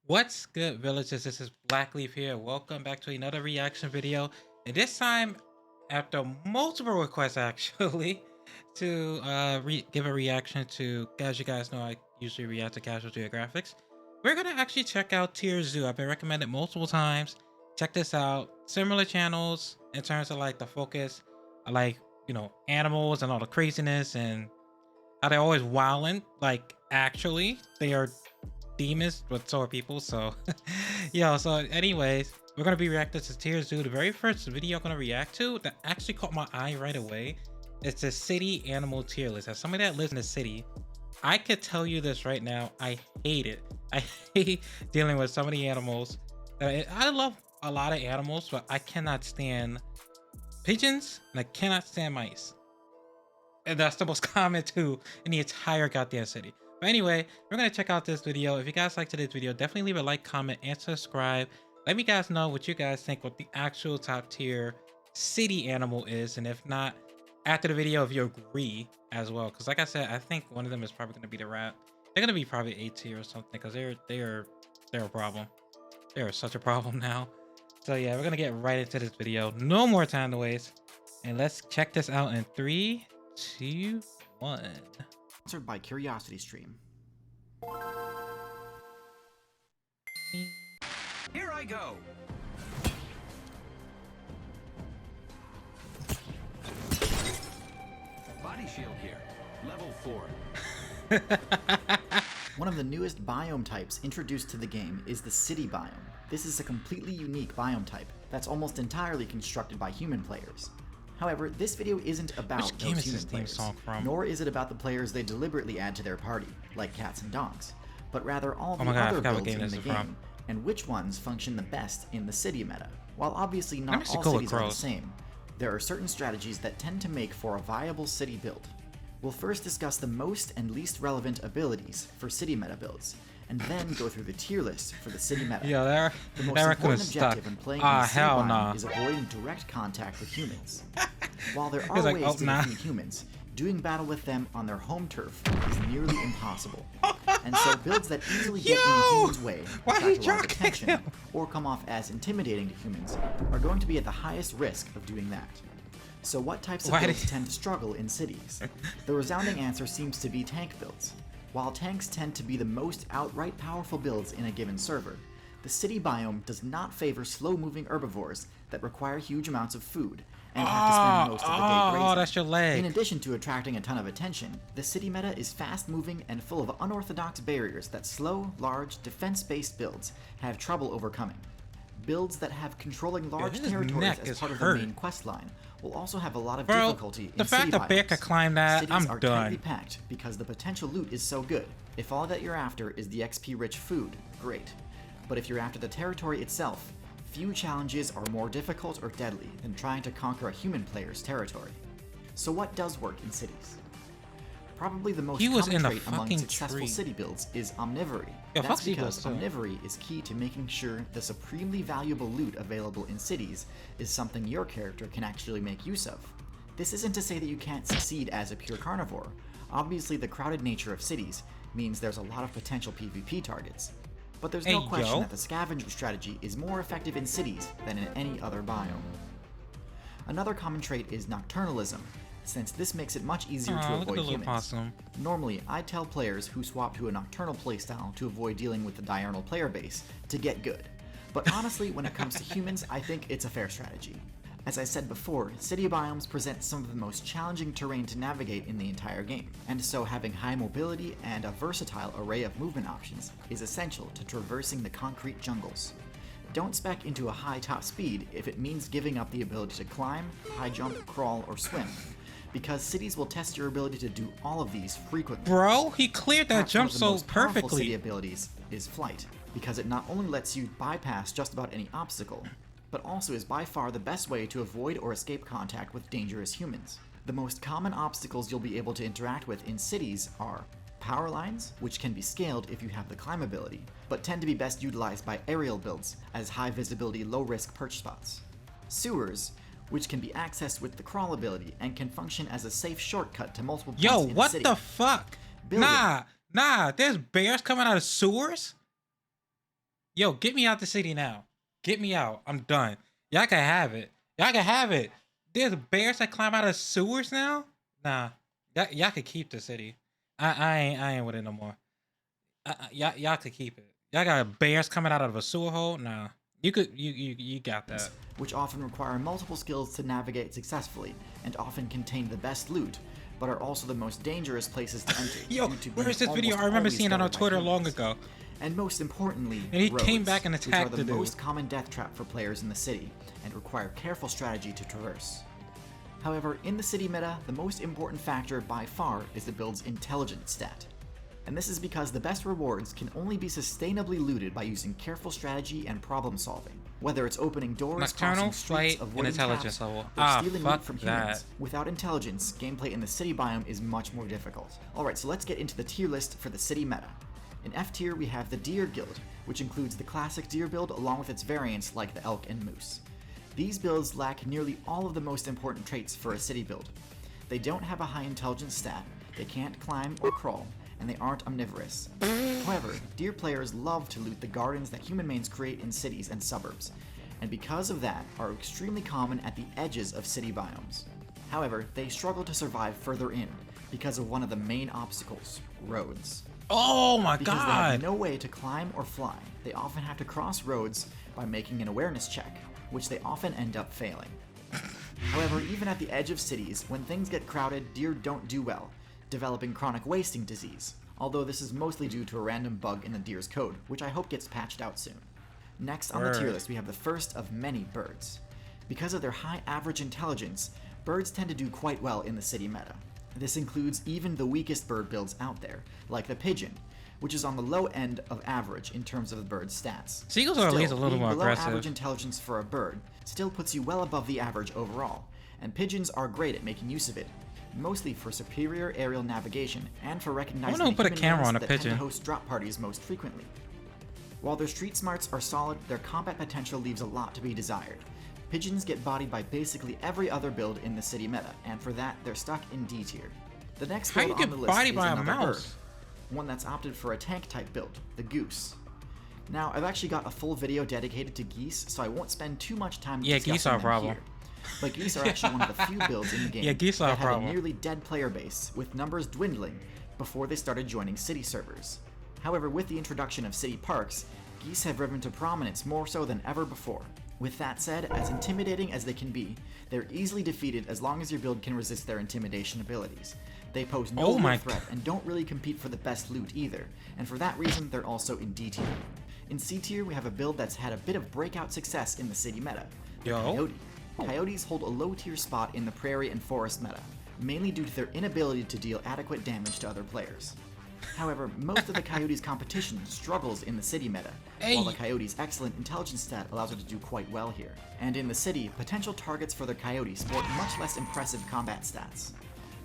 What's good, villagers? This is Blackleaf here. Welcome back to another reaction video. And this time, after multiple requests actually, to give a reaction to, as you guys know, I usually react to Casual Geographics. We're gonna actually check out Tierzoo. I've been recommended multiple times. Check this out. Similar channels in terms of like the focus, like animals and all the craziness and how they're always wilding. Like actually, they are demons, but so are people. So, so anyways, we're gonna be reacting to Tierzoo. The very first video I'm gonna react to that actually caught my eye right away. It's the city animal tier list. As somebody that lives in the city, I could tell you this right now. I hate it. I hate dealing with so many animals. I love a lot of animals, but I cannot stand pigeons and I cannot stand mice. And that's the most common too in the entire goddamn city. But anyway, we're gonna check out this video. If you guys liked today's video, definitely leave a like, comment, and subscribe. Let me guys know what you guys think, what the actual top tier city animal is, and if not, after the video, if you agree as well. Because like I said, I think one of them is probably gonna be the rat. They're gonna be probably A tier or something, because they're a problem. They are such a problem now. So yeah, we're gonna get right into this video. No more time to waste, and let's check this out in 3, 2, 1. Sponsored by Curiosity Stream. Here I go. Body shield here. Level 4. One of the newest biome types introduced to the game is the city biome. This is a completely unique biome type that's almost entirely constructed by human players. However, this video isn't about those human players, nor is it about the players they deliberately add to their party, like cats and dogs, but rather all the other builds in the game, and which ones function the best in the city meta. While obviously not all cities are the same, there are certain strategies that tend to make for a viable city build. We'll first discuss the most and least relevant abilities for city meta builds, and then go through the tier list for the city meta. Yeah, the most important objective in playing in the city biome is avoiding direct contact with humans. While there are ways to defeat humans, doing battle with them on their home turf is nearly impossible. And so builds that easily get in a human's way, attract a lot of attention, or come off as intimidating to humans, are going to be at the highest risk of doing that. So what types of builds tend to struggle in cities? The resounding answer seems to be tank builds. While tanks tend to be the most outright powerful builds in a given server, the city biome does not favor slow-moving herbivores that require huge amounts of food and have to spend most of the day grazing. Oh, that's your leg. In addition to attracting a ton of attention, the city meta is fast-moving and full of unorthodox barriers that slow, large, defense-based builds have trouble overcoming. Builds that have controlling large territories as part of the main quest line will also have a lot of difficulty in the fact that Bear could climb that, cities I'm are done. tightly packed because the potential loot is so good. If all that you're after is the XP-rich food, great. But if you're after the territory itself, few challenges are more difficult or deadly than trying to conquer a human player's territory. So what does work in cities? Probably the most common trait among successful city builds is omnivory. That's because omnivory is key to making sure the supremely valuable loot available in cities is something your character can actually make use of. This isn't to say that you can't succeed as a pure carnivore. Obviously, the crowded nature of cities means there's a lot of potential PvP targets. But there's no question that the scavenger strategy is more effective in cities than in any other biome. Another common trait is nocturnalism, since this makes it much easier to avoid humans. Normally, I tell players who swap to a nocturnal playstyle to avoid dealing with the diurnal player base to get good. But honestly, when it comes to humans, I think it's a fair strategy. As I said before, city biomes present some of the most challenging terrain to navigate in the entire game, and so having high mobility and a versatile array of movement options is essential to traversing the concrete jungles. Don't spec into a high top speed if it means giving up the ability to climb, high jump, crawl, or swim, because cities will test your ability to do all of these frequently. Bro, he cleared that jump so perfectly. City abilities is flight, because it not only lets you bypass just about any obstacle, but also is by far the best way to avoid or escape contact with dangerous humans. The most common obstacles you'll be able to interact with in cities are power lines, which can be scaled if you have the climb ability, but tend to be best utilized by aerial builds as high visibility, low risk perch spots. Sewers, which can be accessed with the crawl ability and can function as a safe shortcut to multiple points in the city. Yo, what the fuck? Nah, there's bears coming out of sewers? Yo, get me out the city now. Get me out. I'm done. Y'all can have it. Y'all can have it. There's bears that climb out of sewers now? Nah. Y'all could keep the city. I ain't with it no more. Y'all could keep it. Y'all got bears coming out of a sewer hole? Nah. You got that. Which often require multiple skills to navigate successfully, and often contain the best loot, but are also the most dangerous places to enter. Yo, due to where being is this video? almost I remember always seeing it on guarded by Twitter long humans. ago. And most importantly, And he came roads, back and which attacked are the the dude. most common death trap for players in the city, and require careful strategy to traverse. However, in the city meta, the most important factor by far is the build's intelligence stat. And this is because the best rewards can only be sustainably looted by using careful strategy and problem solving. Whether it's opening doors, Nocturnal, crossing streets, flight, and avoiding intelligence traps, level. or Ah, stealing fuck loot from humans. that. Without intelligence, gameplay in the city biome is much more difficult. Alright, so let's get into the tier list for the city meta. In F tier, we have the Deer Guild, which includes the classic deer build along with its variants like the elk and moose. These builds lack nearly all of the most important traits for a city build. They don't have a high intelligence stat, they can't climb or crawl, and they aren't omnivorous. However, deer players love to loot the gardens that human mains create in cities and suburbs, and because of that are extremely common at the edges of city biomes. However, they struggle to survive further in because of one of the main obstacles, roads. Oh my Because they have god. no way to climb or fly, they often have to cross roads by making an awareness check, which they often end up failing. However, even at the edge of cities, when things get crowded, deer don't do well, developing chronic wasting disease, although this is mostly due to a random bug in the deer's code, which I hope gets patched out soon. Next on the tier Word. list, we have the first of many birds. Because of their high average intelligence, birds tend to do quite well in the city meta. This includes even the weakest bird builds out there, like the pigeon, which is on the low end of average in terms of the bird's stats. Seagulls are at least a little being more below aggressive. average intelligence for a bird still puts you well above the average overall, and pigeons are great at making use of it, mostly for superior aerial navigation and for recognizing who put a human camera mains on a that tend pigeon. to host drop parties most frequently. While their street smarts are solid, their combat potential leaves a lot to be desired. Pigeons get bodied by basically every other build in the city meta, and for that, they're stuck in D tier. The next How build you on get the list bodied is by a another mouse? bird, one that's opted for a tank-type build, the goose. Now, I've actually got a full video dedicated to geese, so I won't spend too much time discussing geese are a them problem. here. But geese are actually one of the few builds in the game Yeah, geese are a that had problem. a nearly dead player base, with numbers dwindling before they started joining city servers. However, with the introduction of city parks, geese have risen to prominence more so than ever before. With that said, as intimidating as they can be, they're easily defeated as long as your build can resist their intimidation abilities. They pose no Oh my loot threat and don't really compete for the best loot either, and for that reason they're also in D tier. In C tier, we have a build that's had a bit of breakout success in the city meta, the Yo. Coyote. Coyotes hold a low tier spot in the prairie and forest meta, mainly due to their inability to deal adequate damage to other players. However, most of the Coyote's competition struggles in the city meta, while the Hey. Coyote's excellent intelligence stat allows her to do quite well here. And in the city, potential targets for the Coyote sport much less impressive combat stats.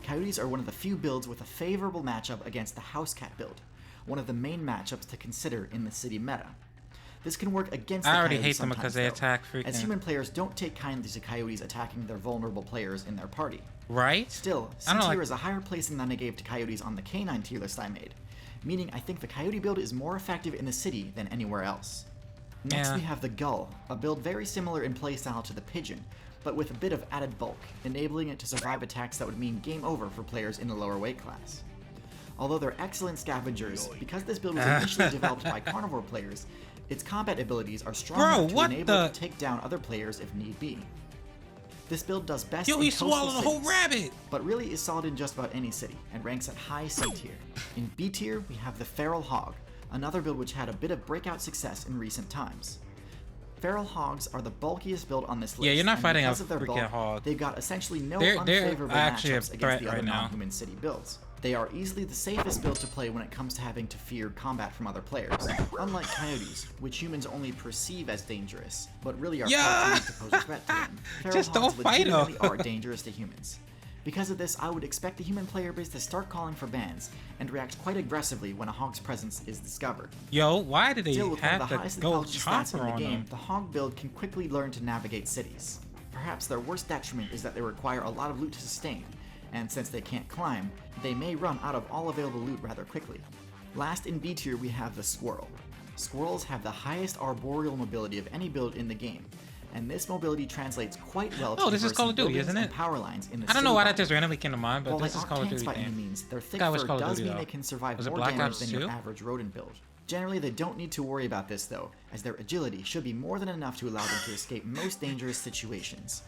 Coyotes are one of the few builds with a favorable matchup against the House Cat build, one of the main matchups to consider in the city meta. This can work against the I already Coyote hate them because sometimes, they though, attack as freaking. human players don't take kindly to Coyotes attacking their vulnerable players in their party. Right? Still, C I don't tier like- is a higher placing than I gave to Coyotes on the Canine tier list I made, meaning I think the Coyote build is more effective in the city than anywhere else. Next Yeah. we have the Gull, a build very similar in playstyle to the Pigeon, but with a bit of added bulk, enabling it to survive attacks that would mean game over for players in the lower weight class. Although they're excellent scavengers, because this build was initially developed by carnivore players, its combat abilities are strong Bro, enough to what enable it the- to take down other players if need be. This build does best Yo, in he coastal swallowed a whole cities, rabbit. but really is solid in just about any city, and ranks at high C tier. In B tier, we have the Feral Hog, another build which had a bit of breakout success in recent times. Feral Hogs are the bulkiest build on this list. Yeah, you're not and fighting a because of their freaking bulk, hog. They've got essentially no They're unfavorable actually a matchups threat against the other right now. non-human city builds. They are easily the safest build to play when it comes to having to fear combat from other players, unlike Coyotes, which humans only perceive as dangerous, but really are far too weak to pose a threat to them. Feral Just Hogs don't fight 'em. legitimately are dangerous to humans. Because of this, I would expect the human player base to start calling for bans, and react quite aggressively when a hog's presence is discovered. Yo, why did they Still, with one of have the to highest go intelligence stats in chopper the on game, them? the hog build can quickly learn to navigate cities. Perhaps their worst detriment is that they require a lot of loot to sustain, and since they can't climb, they may run out of all available loot rather quickly. Last in B tier we have the Squirrel. Squirrels have the highest arboreal mobility of any build in the game, and this mobility translates quite well to this is Call of traversing Duty, buildings isn't and it? power lines in the I don't know city why that biome. just randomly came to mind, but While this they is aren't Call of tanks Duty by any thing. means, their thick That was fur Call of does Duty, mean though. they can survive Was it more Black damage Ops than your 2? average rodent build. Generally, they don't need to worry about this though, as their agility should be more than enough to allow them to escape most dangerous situations,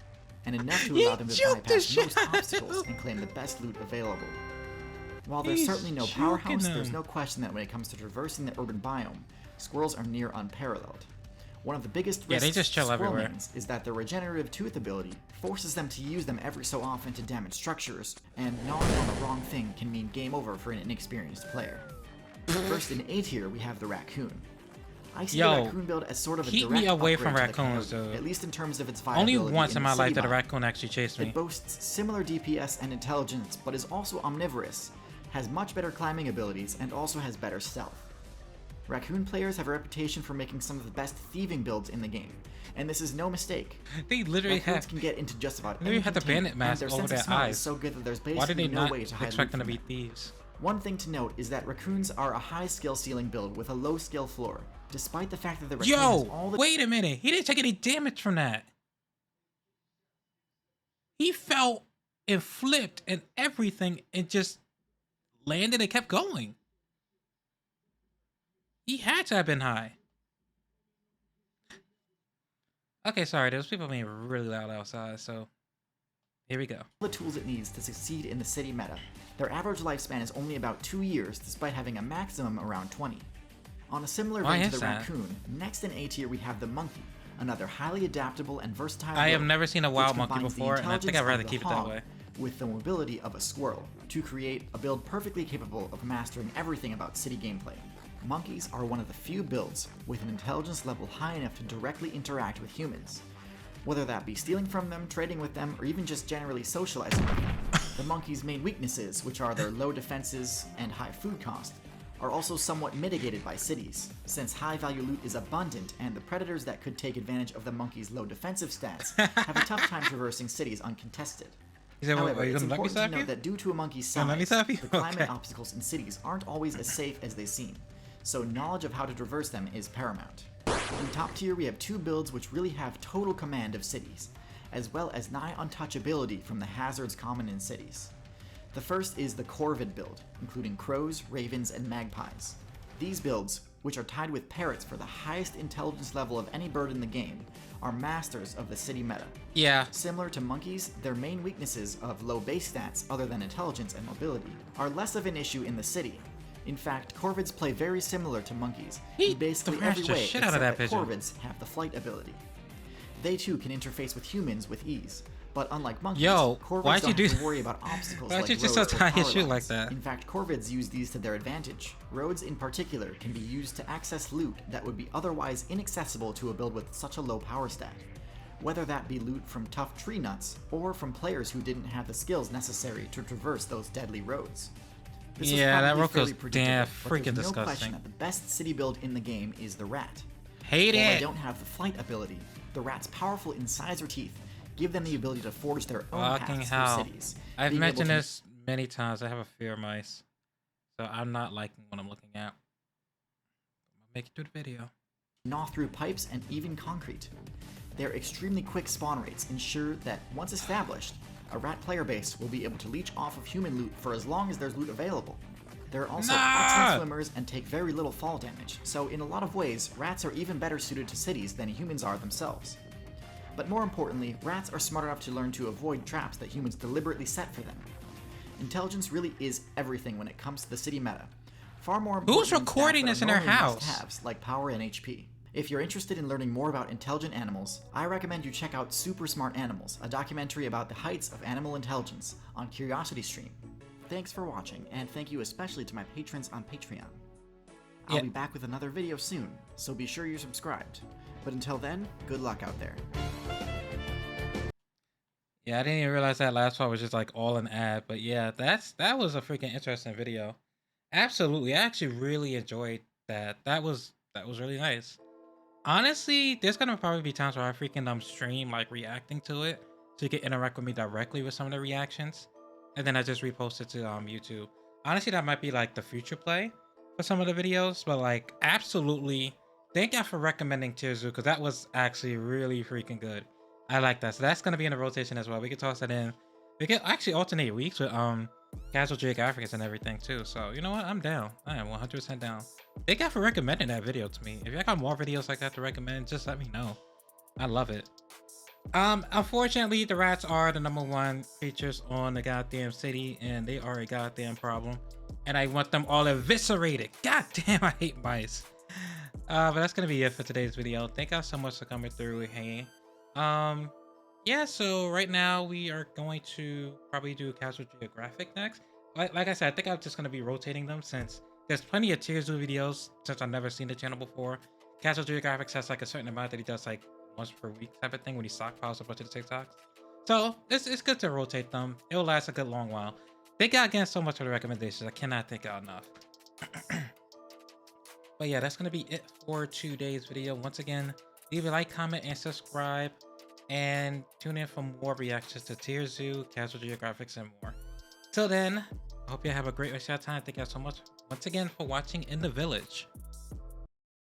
and enough to allow them to juked the bypass shit most out of obstacles him. and claim the best loot available. While there's He's certainly no juking powerhouse, there's them. no question that when it comes to traversing the urban biome, squirrels are near unparalleled. One of the biggest Yeah, risks they just chill to squirrel everywhere. mains is that their regenerative tooth ability forces them to use them every so often to damage structures, and gnawing on the wrong thing can mean game over for an inexperienced player. First in A tier, we have the raccoon. I see the raccoon build as sort of a keep direct me away upgrade from to the raccoons, coyote, dude. at least in terms of its viability. Only once in the my life city did a biome. raccoon actually chase me. It boasts similar DPS and intelligence, but is also omnivorous, has much better climbing abilities, and also has better stealth. Raccoon players have a reputation for making some of the best thieving builds in the game, and this is no mistake. They literally Raccoons have. can get into just about They any have the container, bandit mask and their over sense of their smell eyes. is so good that there's Why did basically they no not way to hide expect loot them to from be them. thieves? One thing to note is that raccoons are a high skill ceiling build with a low skill floor, despite the fact that the raccoon has all Yo, the wait a minute. He didn't take any damage from that. He fell and flipped and everything and just landed and kept going. He had to have been high. Okay, sorry. There's people being really loud outside, so here we go. the tools it needs to succeed in the city meta. Their average lifespan is only about 2 years, despite having a maximum around 20. On a similar Why vein to is the that? raccoon, next in A tier we have the monkey, another highly adaptable and versatile I have build, never seen a which wild monkey combines the before, and I think I'd intelligence rather of the keep it that hog way. with the mobility of a squirrel, to create a build perfectly capable of mastering everything about city gameplay. Monkeys are one of the few builds with an intelligence level high enough to directly interact with humans. Whether that be stealing from them, trading with them, or even just generally socializing with them. The monkeys' main weaknesses, which are their low defenses and high food cost, are also somewhat mitigated by cities, since high-value loot is abundant and the predators that could take advantage of the monkeys' low defensive stats have a tough time traversing cities uncontested. He said, However, are you it's gonna let me important to slap note you? that due to a monkey's Gonna let me size, slap you? the climate Okay. obstacles in cities aren't always as safe as they seem, so knowledge of how to traverse them is paramount. In top tier, we have 2 builds which really have total command of cities, as well as nigh untouchability from the hazards common in cities. The first is the Corvid build, including crows, ravens, and magpies. These builds, which are tied with parrots for the highest intelligence level of any bird in the game, are masters of the city meta. Yeah. Similar to monkeys, their main weaknesses of low base stats other than intelligence and mobility are less of an issue in the city. In fact, corvids play very similar to monkeys He in basically thrashed every the way shit except out of that that pigeon. corvids have the flight ability. They too can interface with humans with ease, but unlike monkeys, Yo, corvids why'd you don't do have to that? worry about obstacles Why'd like you just roads or tie his power shoe like lines. that? In fact, corvids use these to their advantage. Roads in particular can be used to access loot that would be otherwise inaccessible to a build with such a low power stat. Whether that be loot from tough tree nuts, or from players who didn't have the skills necessary to traverse those deadly roads. This was Yeah, that probably road fairly goes predictable, damn but freaking there's no disgusting. question that the best city build in the game is the rat. Hate While they it. don't have the flight ability, the rat's powerful incisor teeth give them the ability to forge their own Fucking paths hell. through cities. I've being able mentioned to this many times. I have a fear of mice. So I'm not liking what I'm looking at. I'm gonna make it through the video. gnaw through pipes and even concrete. Their extremely quick spawn rates ensure that once established, a rat player base will be able to leech off of human loot for as long as there's loot available. They're also excellent swimmers and take very little fall damage, so in a lot of ways, rats are even better suited to cities than humans are themselves. But more importantly, rats are smart enough to learn to avoid traps that humans deliberately set for them. Intelligence really is everything when it comes to the city meta. Far more important Who's than recording stats that this are in their normally house? must-haves, like power and HP. If you're interested in learning more about intelligent animals, I recommend you check out Super Smart Animals, a documentary about the heights of animal intelligence on CuriosityStream. Thanks for watching, and thank you especially to my patrons on Patreon. I'll Yeah. be back with another video soon, so be sure you're subscribed. But until then, good luck out there. Yeah, I didn't even realize that last part was just like all an ad. But yeah, that was a freaking interesting video. Absolutely. I actually really enjoyed that. That was really nice. Honestly, there's gonna probably be times where I freaking stream like reacting to it, so you can interact with me directly with some of the reactions, and then I just repost it to YouTube. Honestly, that might be like the future play for some of the videos, but like absolutely thank you for recommending Tierzoo because that was actually really freaking good. I like that. So that's gonna be in the rotation as well. We could toss that in. We could actually alternate weeks with casual geographics and everything too. So you know what? I'm down. I am 100% down. Thank you for recommending that video to me. If you got more videos like that to recommend, just let me know. I love it. Unfortunately, the rats are the #1 creatures on the goddamn city, and they are a goddamn problem. And I want them all eviscerated. God damn, I hate mice. But that's gonna be it for today's video. Thank you so much for coming through. Hey, yeah. So right now we are going to probably do casual geographic next. Like I said, I think I'm just gonna be rotating them since there's plenty of Tierzoo videos since I've never seen the channel before. Casual geographics has like a certain amount that he does like once per week type of thing when he stockpiles a bunch of the TikToks. So it's good to rotate them. It'll last a good long while. Thank y'all again so much for the recommendations. I cannot thank y'all enough. But yeah, that's gonna be it for today's video. Once again, leave a like, comment, and subscribe. And tune in for more reactions to Tierzoo, Casual Geographics, and more. Till then, I hope you have a great rest of your time. Thank you all so much once again for watching In the Village.